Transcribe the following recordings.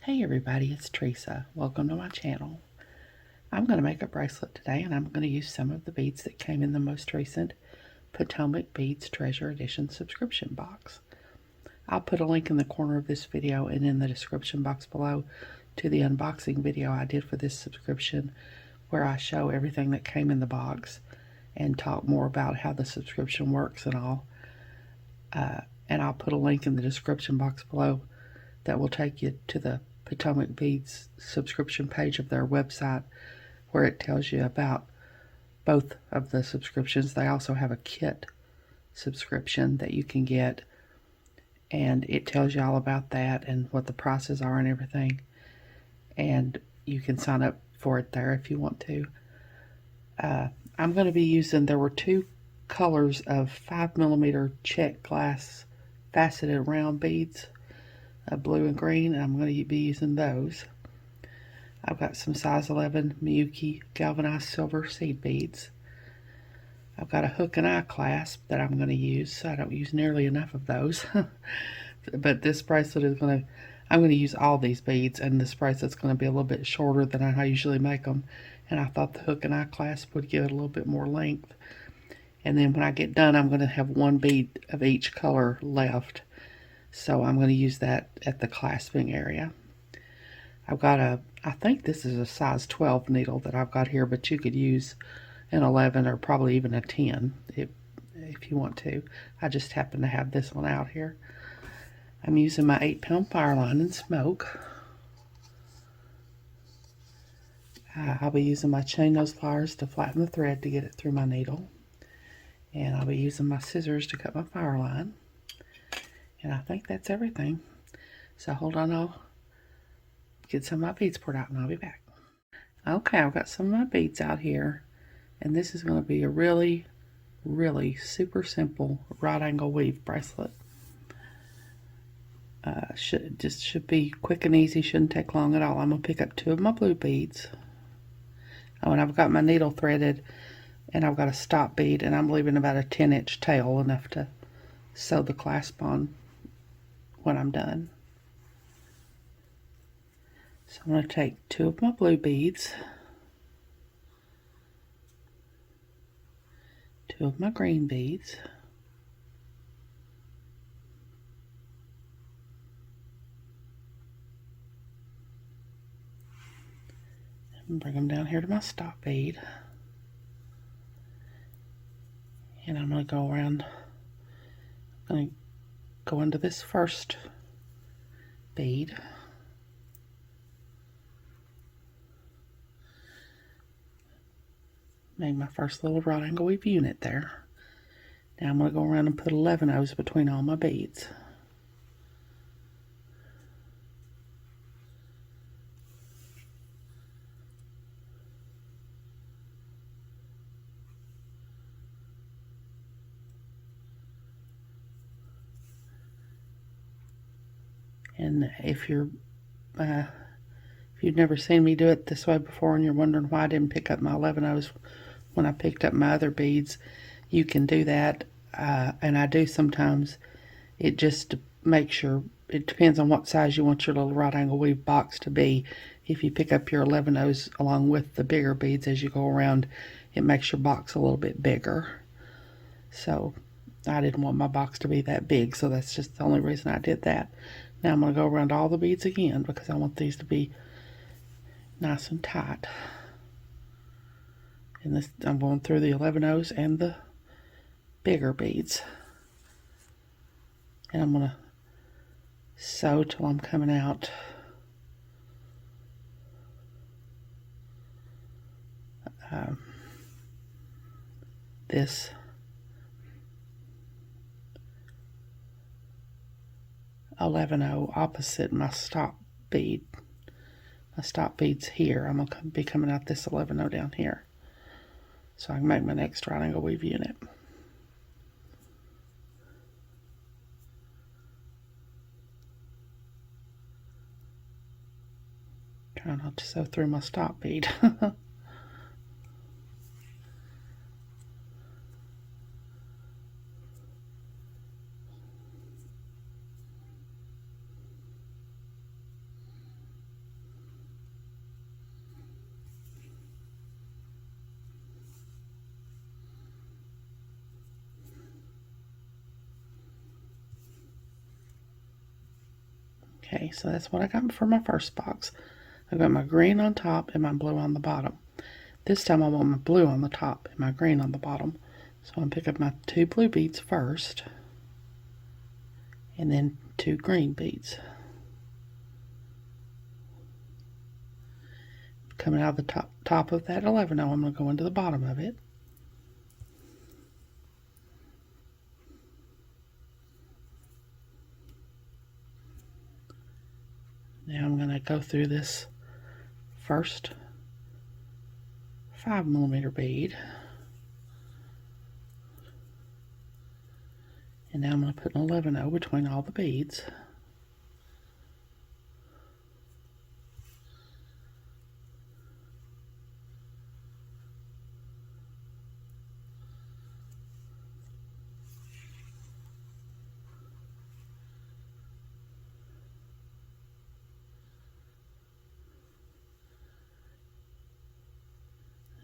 Hey everybody, it's Teresa. Welcome to my channel. I'm going to make a bracelet today, and I'm going to use some of the beads that came in the most recent Potomac Beads Treasure Edition subscription box. I'll put a link in the corner of this video and in the description box below to the unboxing video I did for this subscription, where I show everything that came in the box and talk more about how the subscription works and all. And I'll put a link in the description box below that will take you to the Potomac Beads subscription page of their website, where it tells you about both of the subscriptions. They also have a kit subscription that you can get, and it tells you all about that and what the prices are and everything. And you can sign up for it there if you want to. I'm going to be using, there were two colors of 5mm check glass faceted round beads, blue and green, and I'm going to be using those. I've got some size 11 Miyuki galvanized silver seed beads. I've got a hook and eye clasp that I'm going to use. I don't use nearly enough of those. But this bracelet is I'm going to use all these beads, and this bracelet's going to be a little bit shorter than I usually make them. And I thought the hook and eye clasp would give it a little bit more length. And then when I get done, I'm going to have one bead of each color left. So I'm going to use that at the clasping area. I've got I think this is a size 12 needle that I've got here, but you could use an 11 or probably even a 10 if you want to. I just happen to have this one out here. I'm using my 8-pound fire line and smoke. I'll be using my chain nose pliers to flatten the thread to get it through my needle. And I'll be using my scissors to cut my fire line. And I think that's everything. So hold on, I'll get some of my beads poured out and I'll be back. Okay, I've got some of my beads out here. And this is going to be a really, really super simple right angle weave bracelet. Should be quick and easy, shouldn't take long at all. I'm going to pick up 2 of my blue beads. Oh, and I've got my needle threaded, and I've got a stop bead, and I'm leaving about a 10-inch tail, enough to sew the clasp on when I'm done. So I'm going to take 2 of my blue beads, 2 of my green beads, and bring them down here to my stop bead. And I'm going to go around, I'm going to go into this first bead. Make my first little right angle weave unit there. Now I'm going to go around and put 11 O's between all my beads. And if you've never seen me do it this way before and you're wondering why I didn't pick up my 11 O's when I picked up my other beads, you can do that. And I do sometimes. It just makes sure, it depends on what size you want your little right angle weave box to be. If you pick up your 11 O's along with the bigger beads as you go around, it makes your box a little bit bigger. So I didn't want my box to be that big, so that's just the only reason I did that. Now I'm going to go around all the beads again because I want these to be nice and tight. And this, I'm going through the 11 O's and the bigger beads. And I'm going to sew till I'm coming out this $11 opposite my stop bead. My stop bead's here. I'm going to be coming out this $11 down here, so I can make my next right angle weave unit. Try not to sew through my stop bead. Okay, so that's what I got for my first box. I've got my green on top and my blue on the bottom. This time I want my blue on the top and my green on the bottom. So I'm going to pick up my 2 blue beads first, and then 2 green beads. Coming out of the top of that 11, now I'm going to go into the bottom of it. Now I'm going to go through this first 5mm bead, and now I'm going to put an 11-0 between all the beads.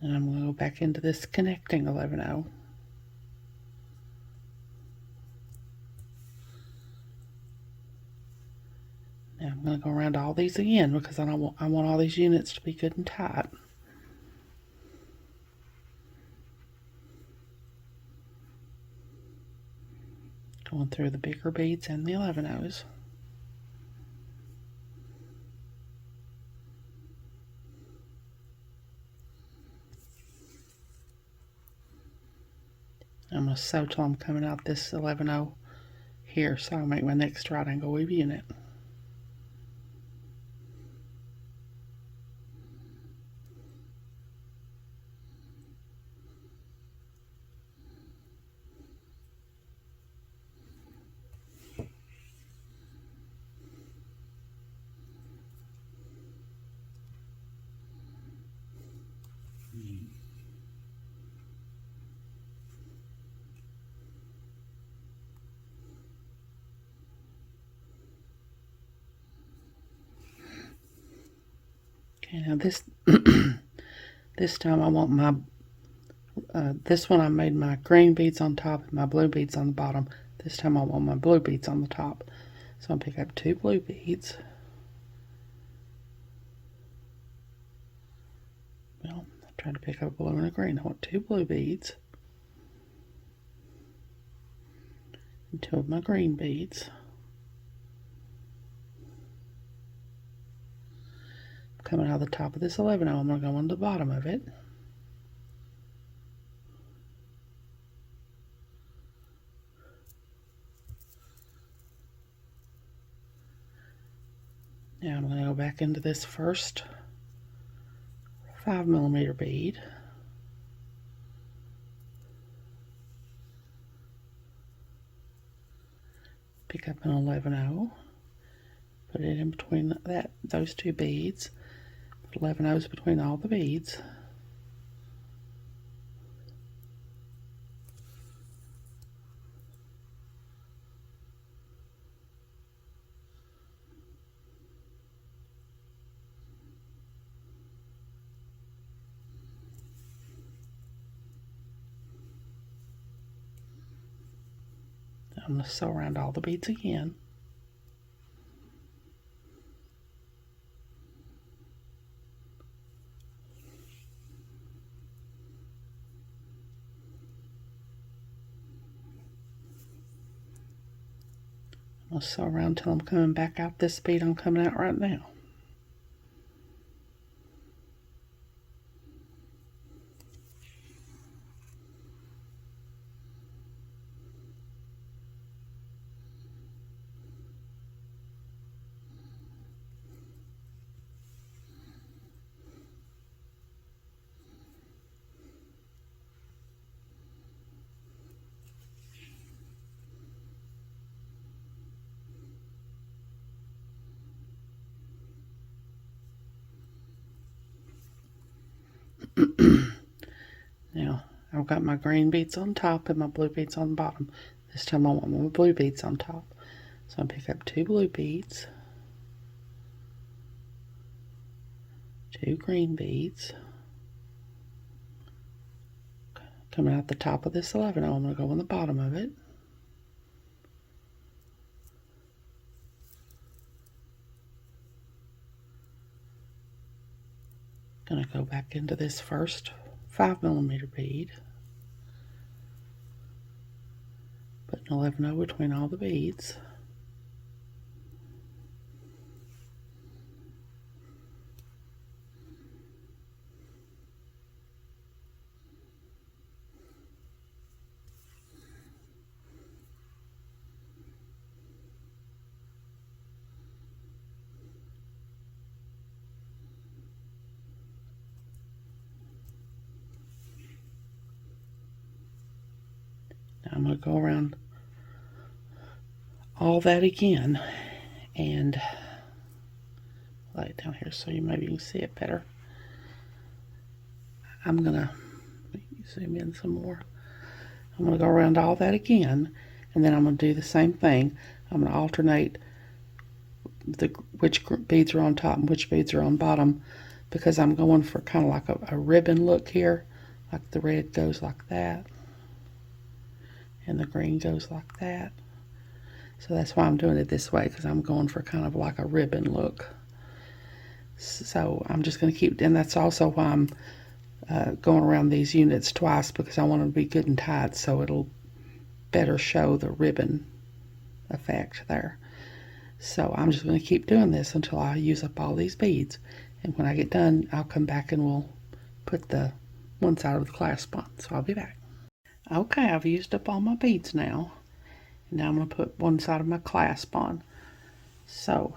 And I'm going to go back into this connecting 11-0. Now I'm going to go around all these again because I want all these units to be good and tight. Going through the bigger beads and the 11-0s. I'm going to sew till I'm coming out this 11-0 here, so I'll make my next right angle weave unit. Okay, now this this time I want my this one I made my green beads on top and my blue beads on the bottom. This time I want my blue beads on the top. So I'll pick up 2 blue beads. Well, I tried to pick up a blue and a green. I want 2 blue beads and 2 of my green beads. Coming out of the top of this 11-0, I'm going to go on the bottom of it. Now I'm going to go back into this first 5mm bead. Pick up an 11-0. Put it in between those 2 beads. Put 11-0s between all the beads. I'm going to sew around all the beads again. I'm going to sew around until I'm coming back out this bead I'm coming out right now. Now, I've got my green beads on top and my blue beads on the bottom. This time I want my blue beads on top. So I'll pick up 2 blue beads, 2 green beads. Coming out the top of this 11-0, I'm going to go on the bottom of it. Gonna go back into this first 5mm bead, put an 11-0 between all the beads. Now I'm going to go around all that again and lay it down here so maybe you can see it better. I'm going to zoom in some more. I'm going to go around all that again, and then I'm going to do the same thing. I'm going to alternate which beads are on top and which beads are on bottom, because I'm going for kind of like a ribbon look here. Like the red goes like that, and the green goes like that. So that's why I'm doing it this way, because I'm going for kind of like a ribbon look. So I'm just going to keep, and that's also why I'm going around these units twice, because I want them to be good and tight so it'll better show the ribbon effect there. So I'm just going to keep doing this until I use up all these beads, and when I get done I'll come back and we'll put the one side of the clasp on. So I'll be back. Okay, I've used up all my beads now. Now I'm going to put one side of my clasp on. So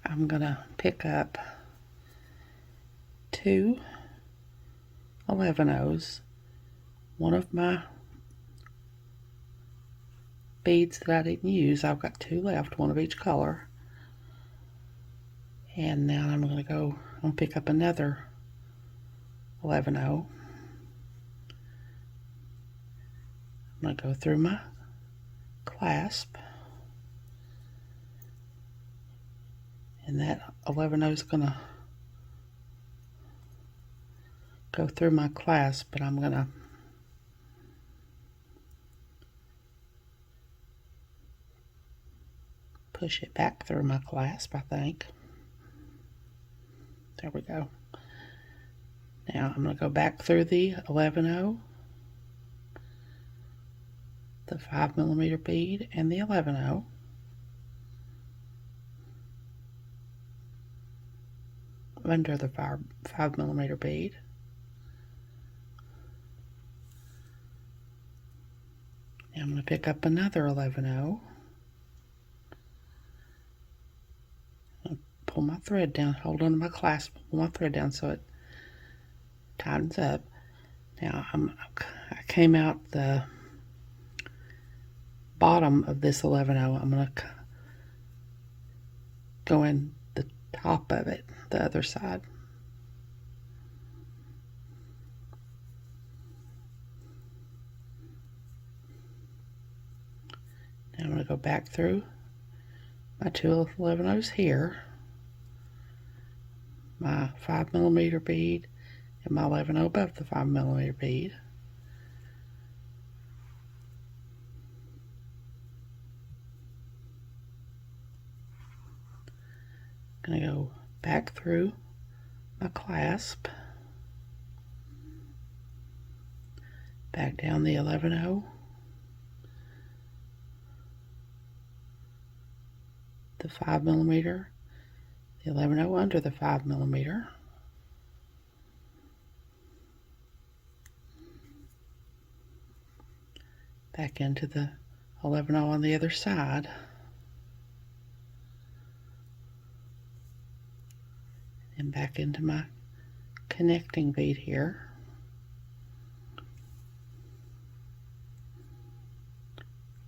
I'm going to pick up 2 11-0s, one of my beads that I didn't use. I've got 2 left, one of each color. And now I'm going to pick up another 11-0. I'm going to go through my clasp, and that 11-0 is going to go through my clasp, but I'm going to push it back through my clasp, I think. There we go. Now I'm going to go back through the 11-0, the 5mm bead, and the 11-0. Under the 5mm bead. Now I'm going to pick up another 11-0. Pull my thread down, hold on to my clasp, pull my thread down so it tightens up. Now I came out the bottom of this 11-0. I'm going to go in the top of it, the other side. Now I'm going to go back through my 2 11-0s here, my 5mm bead, and my 11-0 above the 5mm bead. I'm going to go back through my clasp, back down the 11-0, the 5mm, the 11-0 under the 5mm, back into the 11-0 on the other side, and back into my connecting bead here.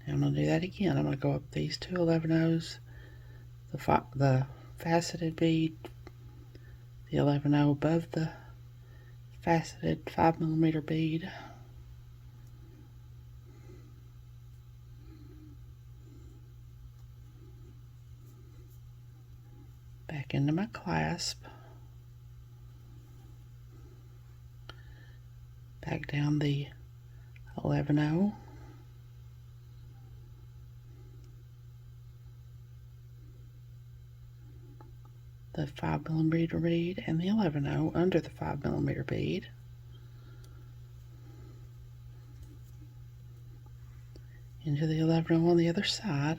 Now I'm going to do that again. I'm going to go up these 2 11-0s, the faceted bead, the 11-0 above the faceted 5mm bead, back into my clasp, back down the 11-0, the 5mm bead and the 11/0 under the 5mm bead. Into the 11/0 on the other side.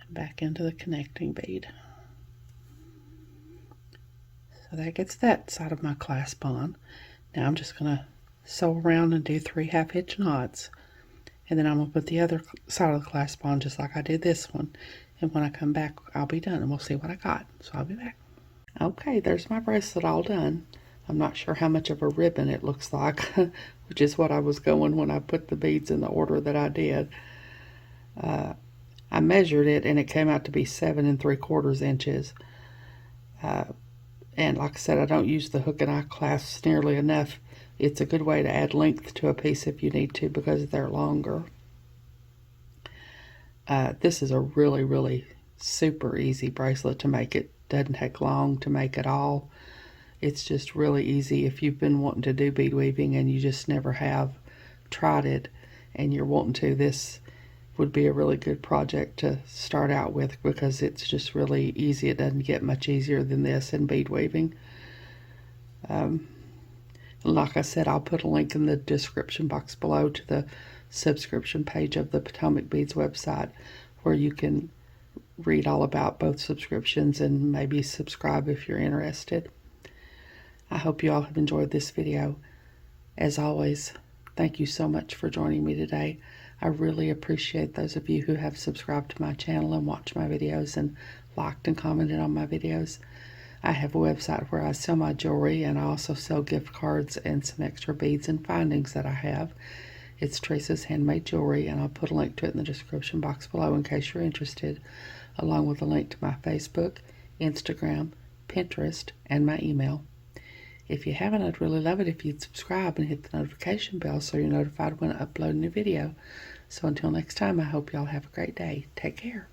And back into the connecting bead. So that gets that side of my clasp on. Now I'm just going to sew around and do 3 half-hitch knots. And then I'm going to put the other side of the clasp on just like I did this one. And when I come back, I'll be done and we'll see what I got. So I'll be back. Okay, there's my bracelet all done. I'm not sure how much of a ribbon it looks like, which is what I was going when I put the beads in the order that I did. I measured it and it came out to be 7 3/4 inches. And like I said, I don't use the hook and eye clasps nearly enough. It's a good way to add length to a piece if you need to because they're longer. This is a really, really super easy bracelet to make. It doesn't take long to make at all. It's just really easy if you've been wanting to do bead weaving and you just never have tried it and you're wanting to. This would be a really good project to start out with because it's just really easy. It doesn't get much easier than this in bead weaving. Like I said, I'll put a link in the description box below to the subscription page of the Potomac Beads website where you can read all about both subscriptions and maybe subscribe if you're interested. I hope you all have enjoyed this video. As always, thank you so much for joining me today. I really appreciate those of you who have subscribed to my channel and watched my videos and liked and commented on my videos. I have a website where I sell my jewelry and I also sell gift cards and some extra beads and findings that I have. It's Teresa's Handmade Jewelry, and I'll put a link to it in the description box below in case you're interested, along with a link to my Facebook, Instagram, Pinterest, and my email. If you haven't, I'd really love it if you'd subscribe and hit the notification bell so you're notified when I upload a new video. So until next time, I hope y'all have a great day. Take care.